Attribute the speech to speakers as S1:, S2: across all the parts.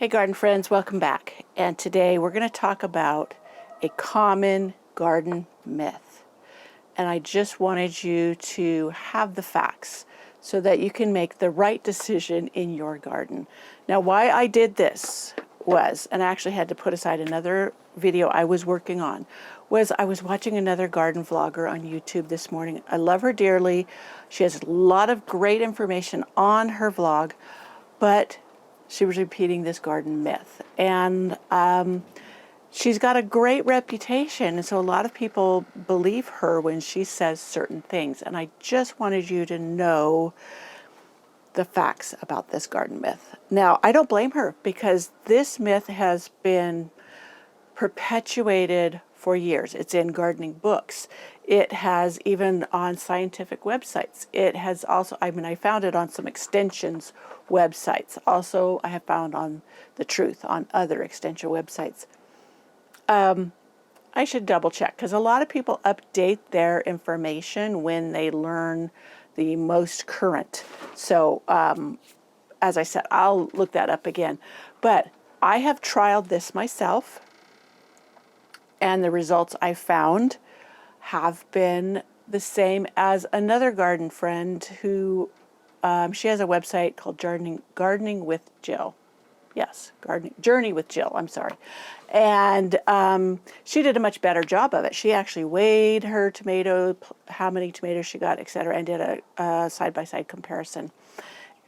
S1: Hey garden friends, welcome back. And today we're going to talk about a common garden myth. And I just wanted you to have the facts so that you can make the right decision in your garden. Now, why I did this was, and I actually had to put aside another video I was working on, was I was watching another garden vlogger on YouTube this morning. I love her dearly. She has a lot of great information on her vlog, but she was repeating this garden myth. And she's got a great reputation, and so a lot of people believe her when she says certain things. And I just wanted you to know the facts about this garden myth. Now, I don't blame her, because this myth has been perpetuated for years. It's in gardening books. It has even on scientific websites. It has also, I found it on some extensions websites. Also, I have found on The Truth on other extension websites. I should double check, because a lot of people update their information when they learn the most current. So, as I said, I'll look that up again. But I have trialed this myself, and the results I found have been the same as another garden friend who, she has a website called Gardening with Jill. Yes, Journey with Jill, I'm sorry. And she did a much better job of it. She actually weighed her tomato, how many tomatoes she got, etc., and did a side-by-side comparison.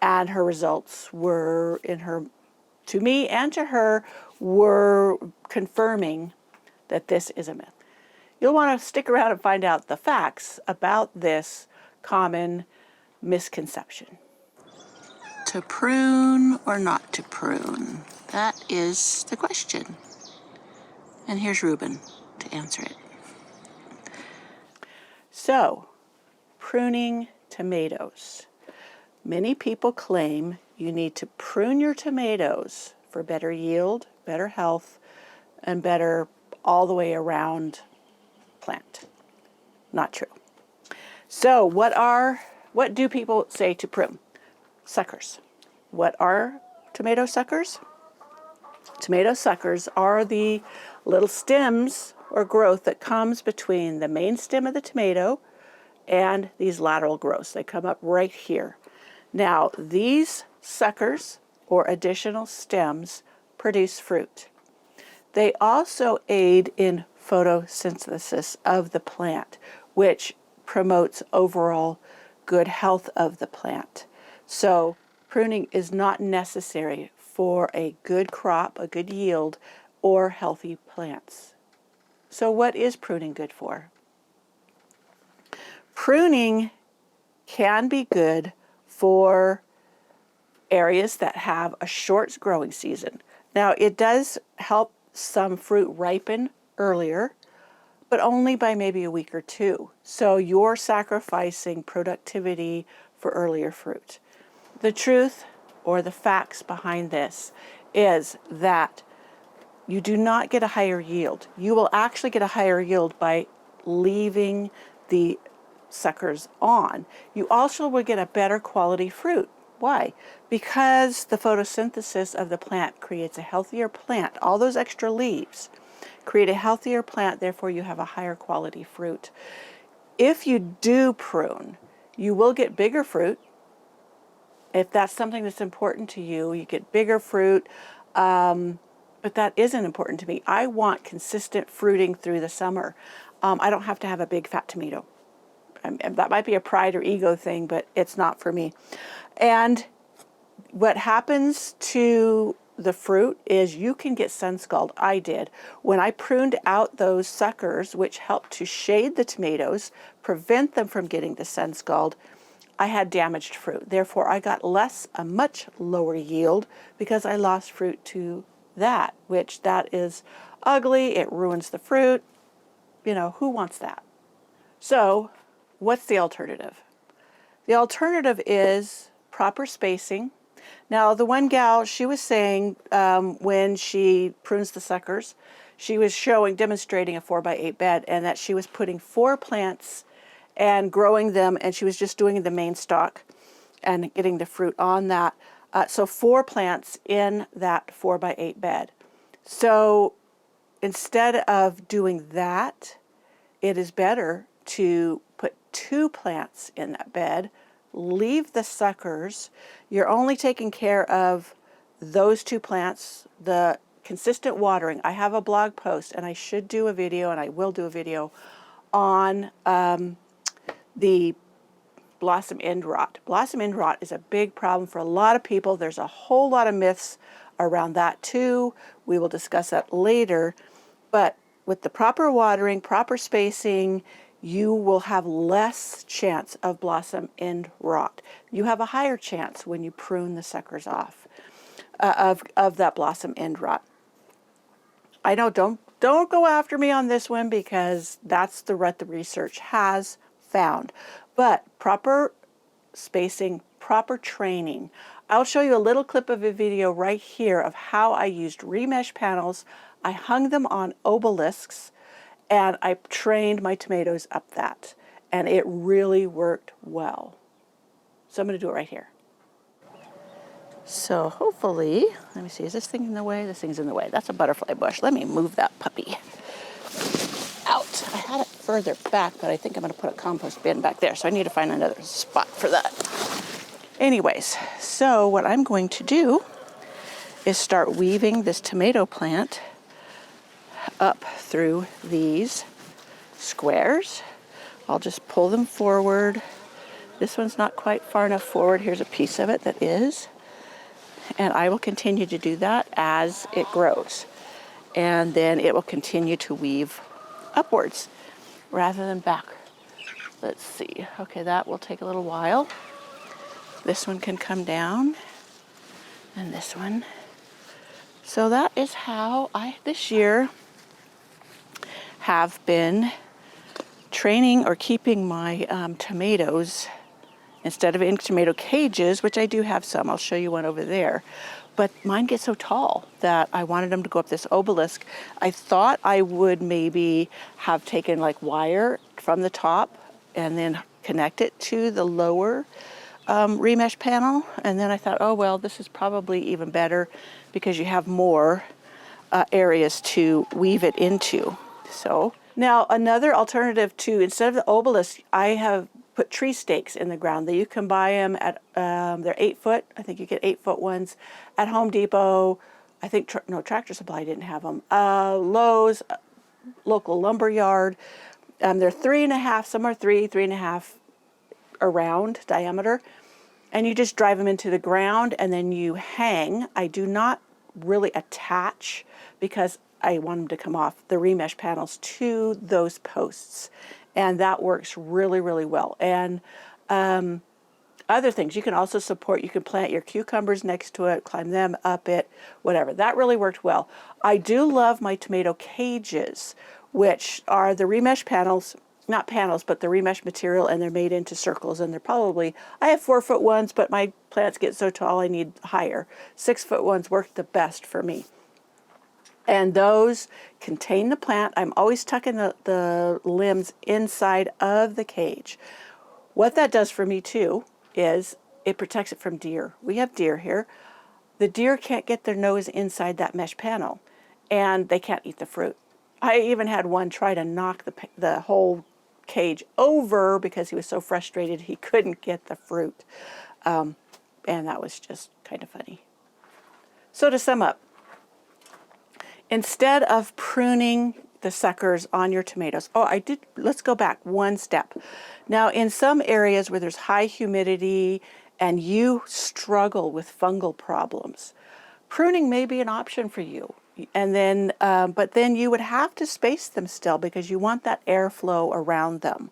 S1: And her results were, to me and to her, were confirming that this is a myth. You'll want to stick around and find out the facts about this common misconception. To prune or not to prune? That is the question. And here's Ruben to answer it. So, pruning tomatoes. Many people claim you need to prune your tomatoes for better yield, better health, and better all the way around plant. Not true. So what do people say to prune? Suckers. What are tomato suckers? Tomato suckers are the little stems or growth that comes between the main stem of the tomato and these lateral growths. They come up right here. Now, these suckers or additional stems produce fruit. They also aid in photosynthesis of the plant, which promotes overall good health of the plant. So pruning is not necessary for a good crop, a good yield, or healthy plants. So what is pruning good for? Pruning can be good for areas that have a short growing season. Now, it does help some fruit ripen earlier, but only by maybe a week or two. So you're sacrificing productivity for earlier fruit. The truth, or the facts behind this, is that you do not get a higher yield. You will actually get a higher yield by leaving the suckers on. You also will get a better quality fruit. Why? Because the photosynthesis of the plant creates a healthier plant. All those extra leaves create a healthier plant, therefore you have a higher quality fruit. If you do prune, you will get bigger fruit. If that's something that's important to you, you get bigger fruit, but that isn't important to me. I want consistent fruiting through the summer. I don't have to have a big fat tomato. That might be a pride or ego thing, but it's not for me. And what happens to the fruit is you can get sun scald. I did. When I pruned out those suckers, which helped to shade the tomatoes, prevent them from getting the sun scald, I had damaged fruit. Therefore, I got a much lower yield because I lost fruit to that, which that is ugly. It ruins the fruit. You know, who wants that? So, what's the alternative? The alternative is proper spacing. Now, the one gal, she was saying when she prunes the suckers, she was demonstrating a 4x8 bed, and that she was putting 4 plants and growing them, and she was just doing the main stalk and getting the fruit on that. So 4 plants in that 4x8 bed. So instead of doing that, it is better to put 2 plants in that bed, leave the suckers. You're only taking care of those 2 plants, the consistent watering. I have a blog post, and I should do a video, and I will do a video on the blossom end rot. Blossom end rot is a big problem for a lot of people. There's a whole lot of myths around that too. We will discuss that later. But with the proper watering, proper spacing, you will have less chance of blossom end rot. You have a higher chance when you prune the suckers off of that blossom end rot. I know, don't go after me on this one, because that's the rut the research has found. But proper spacing, proper training. I'll show you a little clip of a video right here of how I used remesh panels. I hung them on obelisks, and I trained my tomatoes up that, and it really worked well. So I'm going to do it right here. So hopefully, let me see, is this thing in the way? This thing's in the way. That's a butterfly bush. Let me move that puppy out. I had it further back, but I think I'm going to put a compost bin back there, so I need to find another spot for that. Anyways, so what I'm going to do is start weaving this tomato plant up through these squares. I'll just pull them forward. This one's not quite far enough forward. Here's a piece of it that is. And I will continue to do that as it grows. And then it will continue to weave upwards rather than back. Let's see. Okay, that will take a little while. This one can come down, and this one. So that is how I, this year, have been training or keeping my tomatoes, instead of in tomato cages, which I do have some. I'll show you one over there. But mine get so tall that I wanted them to go up this obelisk. I thought I would maybe have taken like wire from the top and then connect it to the lower remesh panel. And then I thought, oh, well, this is probably even better because you have more areas to weave it into. So now another alternative to, instead of the obelisk, I have put tree stakes in the ground. That you can buy them at, they're 8 foot. I think you get 8 foot ones at Home Depot. I think, no, Tractor Supply didn't have them. Lowe's, local lumber yard. They're 3.5, some are 3.5 around diameter. And you just drive them into the ground and then you hang. I do not really attach because I want them to come off the remesh panels to those posts. And that works really, really well. And other things, you can also support, you can plant your cucumbers next to it, climb them up it, whatever. That really worked well. I do love my tomato cages, which are the remesh panels, not panels, but the remesh material, and they're made into circles. And they're probably, I have 4 foot ones, but my plants get so tall I need higher. 6 foot ones work the best for me. And those contain the plant. I'm always tucking the limbs inside of the cage. What that does for me too is it protects it from deer. We have deer here. The deer can't get their nose inside that mesh panel, and they can't eat the fruit. I even had one try to knock the whole cage over because he was so frustrated he couldn't get the fruit. And that was just kind of funny. So to sum up, instead of pruning the suckers on your tomatoes, let's go back one step. Now, in some areas where there's high humidity and you struggle with fungal problems, pruning may be an option for you. And then, but then you would have to space them still because you want that airflow around them.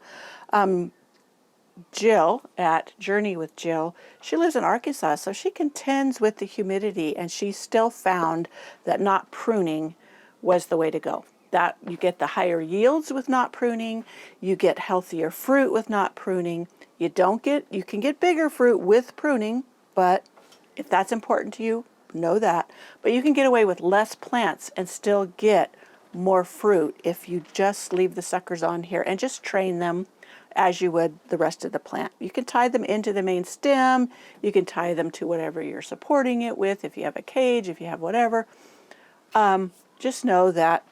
S1: Jill at Journey with Jill, she lives in Arkansas, so she contends with the humidity, and she still found that not pruning was the way to go. That you get the higher yields with not pruning, you get healthier fruit with not pruning. You can get bigger fruit with pruning, but if that's important to you, know that. But you can get away with less plants and still get more fruit if you just leave the suckers on here and just train them. as you would the rest of the plant. You can tie them into the main stem. You can tie them to whatever you're supporting it with, if you have a cage, if you have whatever. Just know that,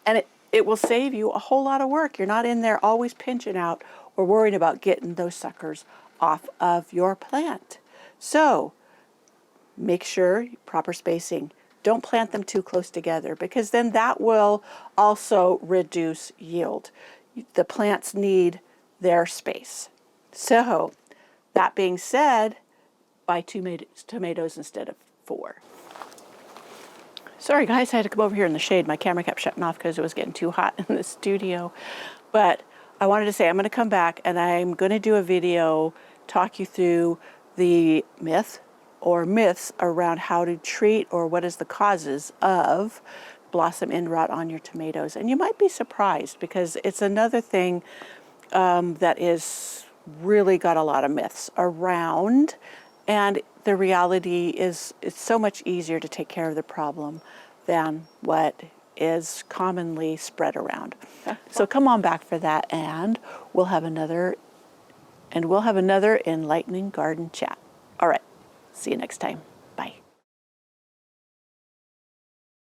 S1: and it will save you a whole lot of work. You're not in there always pinching out or worrying about getting those suckers off of your plant. So make sure proper spacing. Don't plant them too close together, because then that will also reduce yield. The plants need their space. So that being said, buy tomatoes instead of 4. Sorry guys, I had to come over here in the shade. My camera kept shutting off because it was getting too hot in the studio. But I wanted to say I'm going to come back and I'm going to do a video, talk you through the myth or myths around how to treat or what is the causes of blossom end rot on your tomatoes. And you might be surprised, because it's another thing that is really got a lot of myths around. And the reality is it's so much easier to take care of the problem than what is commonly spread around. So come on back for that, and we'll have another enlightening garden chat. All right, see you next time.